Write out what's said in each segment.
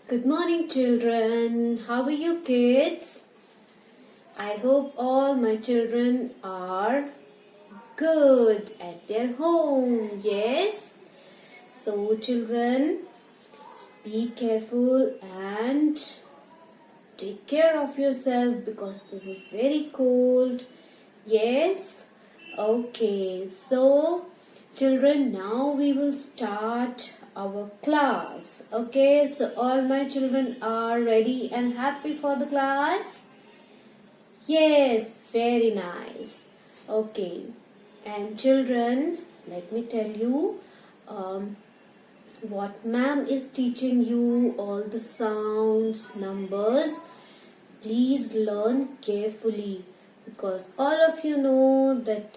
Good morning, children. How are you, kids? I hope all my children are good at their home. Yes? So, children, be careful and take care of yourself because this is very cold. Yes? Okay. So, children, now we will start our class. Okay, so all my children are ready and happy for the class? Yes, very nice. Okay, and children, let me tell you what ma'am is teaching you, all the sounds, numbers. Please learn carefully because all of you know that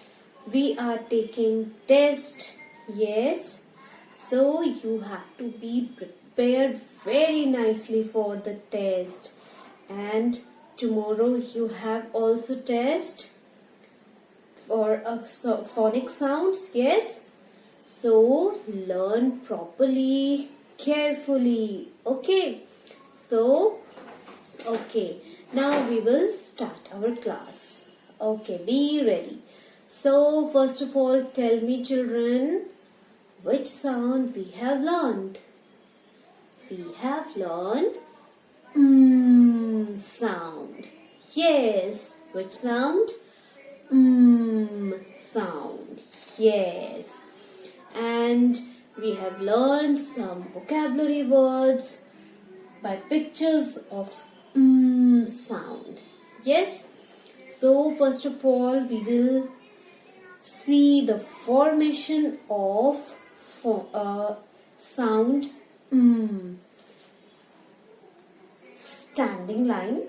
we are taking test. Yes. So you have to be prepared very nicely for the test. And tomorrow you have also test for phonic sounds. Yes. So learn properly, carefully. Okay. So, okay. Now we will start our class. Okay, be ready. So first of all, tell me, children, which sound we have learned? We have learned sound. Yes. Which sound? Sound. Yes. And we have learned some vocabulary words by pictures of sound. Yes. So first of all, we will see the formation of sound standing line,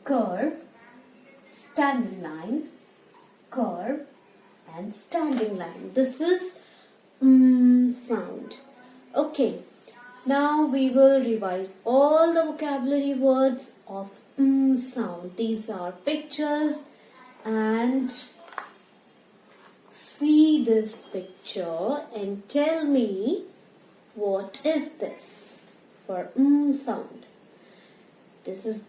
curve, standing line, curve, and standing line. This is sound. Okay, now we will revise all the vocabulary words of sound. These are pictures, and see this picture and tell me what is this for sound. This is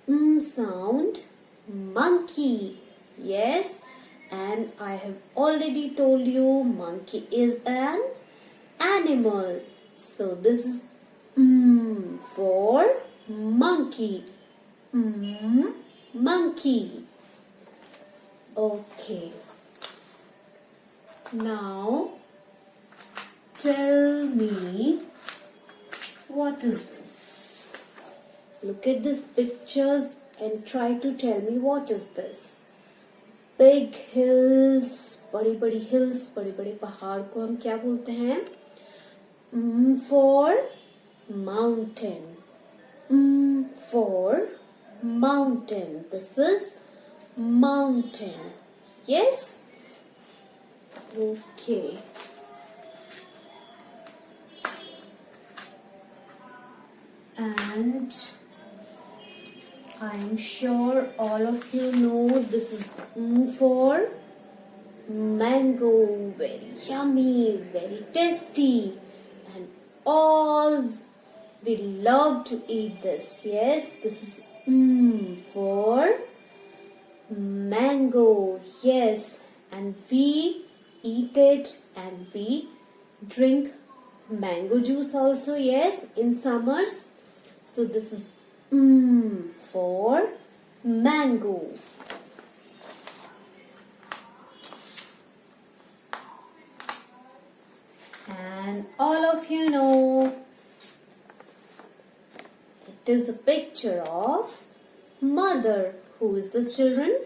sound, monkey. Yes, and I have already told you monkey is an animal. So this is for monkey. Monkey. Okay. Now, tell me, what is this? Look at these pictures and try to tell me what is this. Big hills, बड़ी-बड़ी hills, बड़े-बड़े पहाड़ को हम क्या बोलते हैं? For mountain. For mountain. This is mountain. Yes? Okay. And I'm sure all of you know this is for mango. Very yummy, very tasty, and all we love to eat this. Yes, this is for mango. Yes, and we eat it and we drink mango juice also. Yes, in summers. So this is for mango. And all of you know it is a picture of mother. Who is this, children?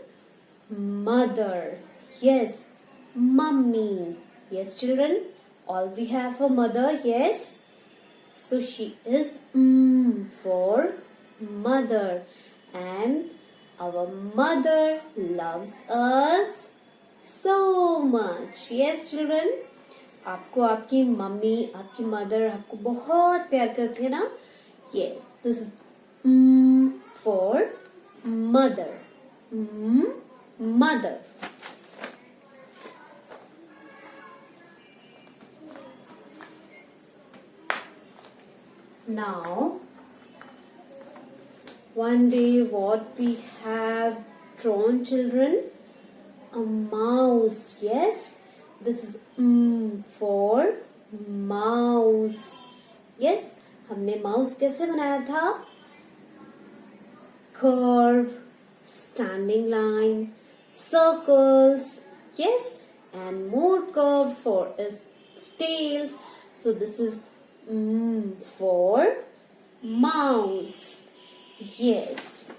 Mother. Yes, mummy. Yes, children, all we have a mother. Yes, so she is for mother, and our mother loves us so much. Yes, children, आपको आपकी mummy, आपकी mother आपको बहुत प्यार करती है ना? Yes, this is for mother. Mother. Now One day what we have drawn, children? A mouse. Yes, this is for mouse. Yes, हमने mouse कैसे बनाया था? Curve, standing line, circles. Yes, and more curve for its tails. So this is for mouse. Yes.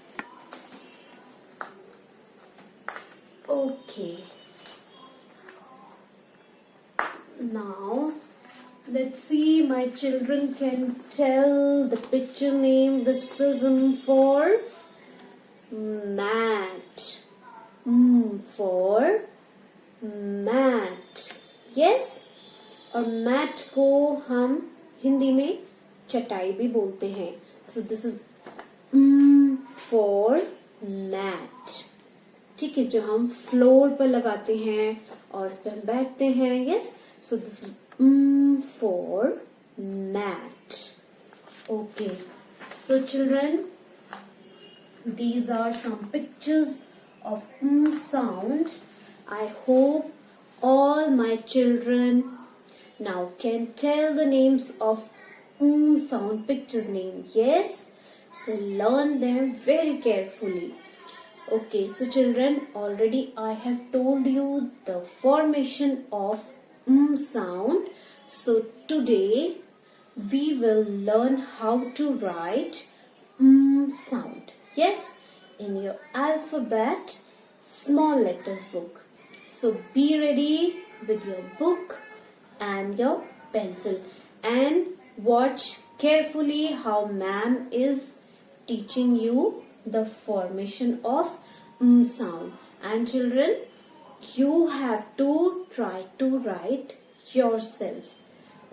Okay. Now let's see, my children can tell the picture name. This is for mat. For mat. Yes. और mat को हम हिंदी में चटाई भी बोलते हैं. So this is for mat. ठीक है, जो हम फ्लोर पर लगाते हैं और उस पर हम बैठते हैं. Yes. So this is for mat. Okay. So children, these are some pictures of sound. I hope all my children now can tell the names of sound pictures name. Yes. So learn them very carefully. Okay, so children, already I have told you the formation of sound. So today we will learn how to write sound. Yes, in your alphabet small letters book. So be ready with your book and your pencil and watch carefully how ma'am is teaching you the formation of sound. And children, you have to try to write yourself.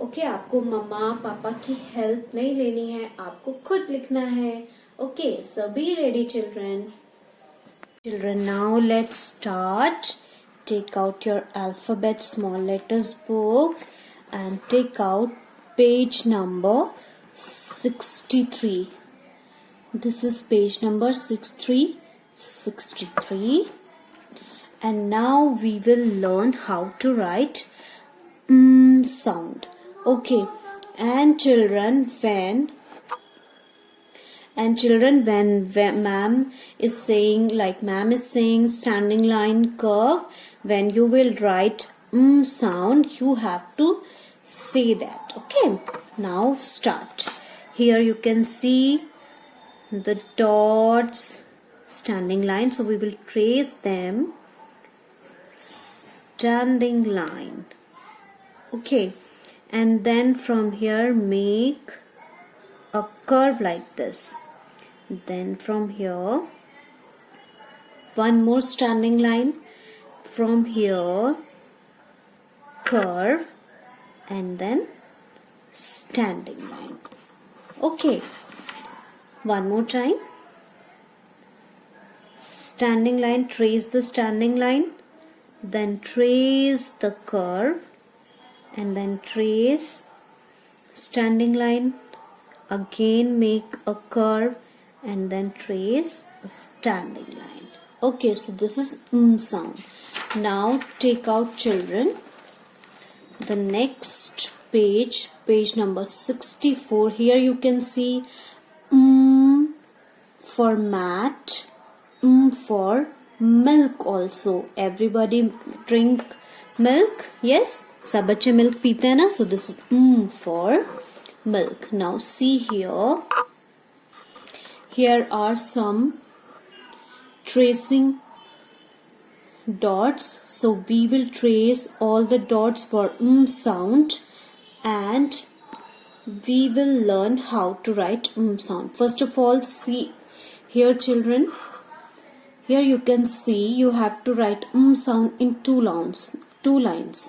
Okay, आपको मम्मा पापा की help नहीं लेनी है, आपको खुद लिखना है. Okay, so be ready children. Children, now let's start. Take out your alphabet small letters book and take out page number 63. This is page number 63. And now we will learn how to write sound. Okay. And children, when ma'am is saying, like ma'am is saying standing line, curve, when you will write sound, you have to say that. Okay. Now start. Here you can see the dots, standing line. So we will trace them. Standing line. Okay. And then from here make a curve like this. Then from here one more standing line. From here curve and then standing line. Okay. One more time. Standing line, trace the standing line, then trace the curve and then trace standing line, again make a curve and then trace a standing line. Okay, so this is sound. Now take out children the next page, page number 64. Here you can see for mat, for milk also. Everybody drink milk. Yes, सब बच्चे milk पीते हैं ना. So this is for milk. Now see here. Here are some tracing dots. So we will trace all the dots for sound and we will learn how to write sound. First of all, see here children. Here you can see you have to write sound in two lines.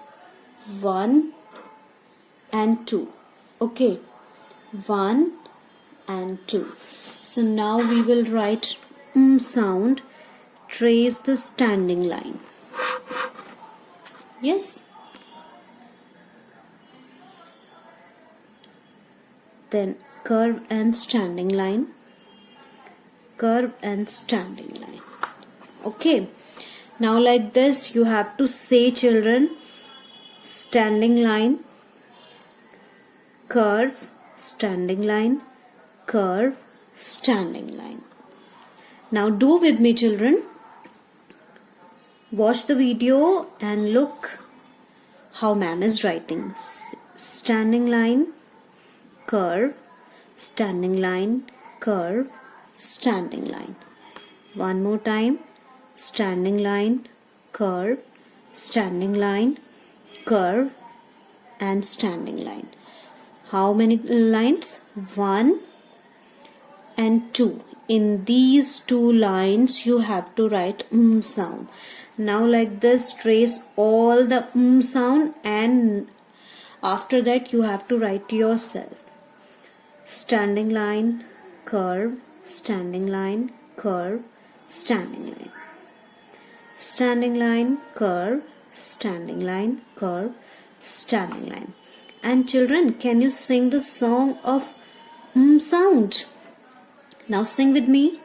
1 and 2. Okay. 1 and 2. So now we will write sound. Trace the standing line. Yes. Then curve and standing line. curve and standing line. Okay, now like this you have to say, children, standing line, curve, standing line, curve, standing line. Now do with me, children. Watch the video and look how ma'am is writing. Standing line, curve, standing line, curve, standing line. One more time. Standing line, curve, standing line, curve, and standing line. How many lines? 1 and 2. In these 2 lines you have to write sound. Now like this, trace all the sound, and after that you have to write yourself. Standing line, curve, standing line, curve, standing line. Standing line, curve, standing line, curve, standing line. And children, can you sing the song of sound? Now sing with me.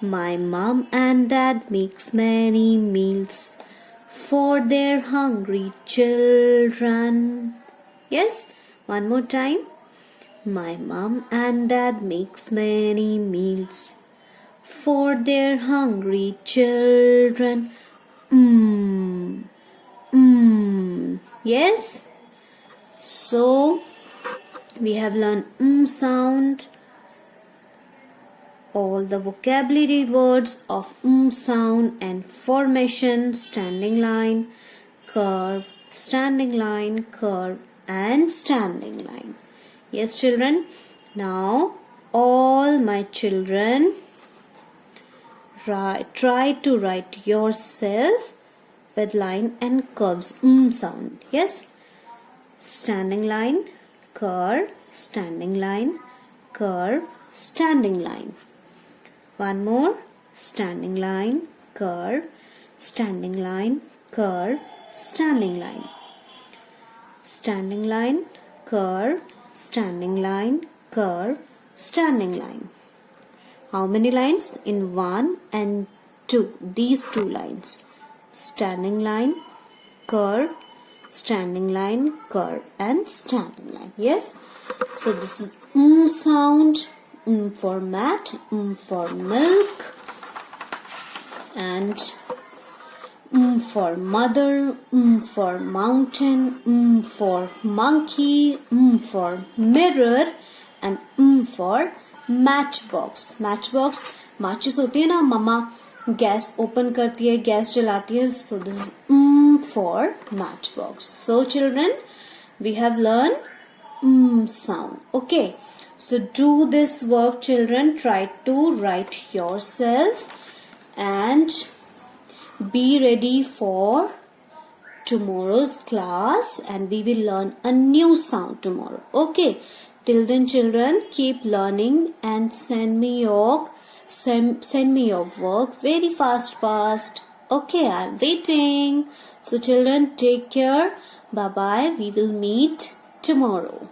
My mom and dad makes many meals for their hungry children. Yes, one more time. My mom and dad makes many meals for their hungry children. Yes. So we have learned sound, all the vocabulary words of sound and formation, standing line, curve, standing line, curve, and standing line. Yes, children. Now all my children, try to write yourself with line and curves sound. Yes. Standing line, curve, standing line, curve, standing line. One more. Standing line, curve, standing line, curve, standing line. Standing line, curve, standing line, curve, standing line. How many lines? In 1 and 2. These 2 lines. Standing line, curve, standing line, curve, and standing line. Yes. So this is sound. For mat, for milk, and for mother, for mountain, for monkey, for mirror, and for matchbox. Matchbox, matches होती है ना, मम्मा gas open करती है, gas जलाती है. So this is for matchbox. So children, we have learned sound. Okay. So do this work, children. Try to write yourself and be ready for tomorrow's class, and we will learn a new sound tomorrow. Okay. Till then, children, keep learning and send me your work very fast. Okay, I'm waiting. So children, take care. Bye bye. We will meet tomorrow.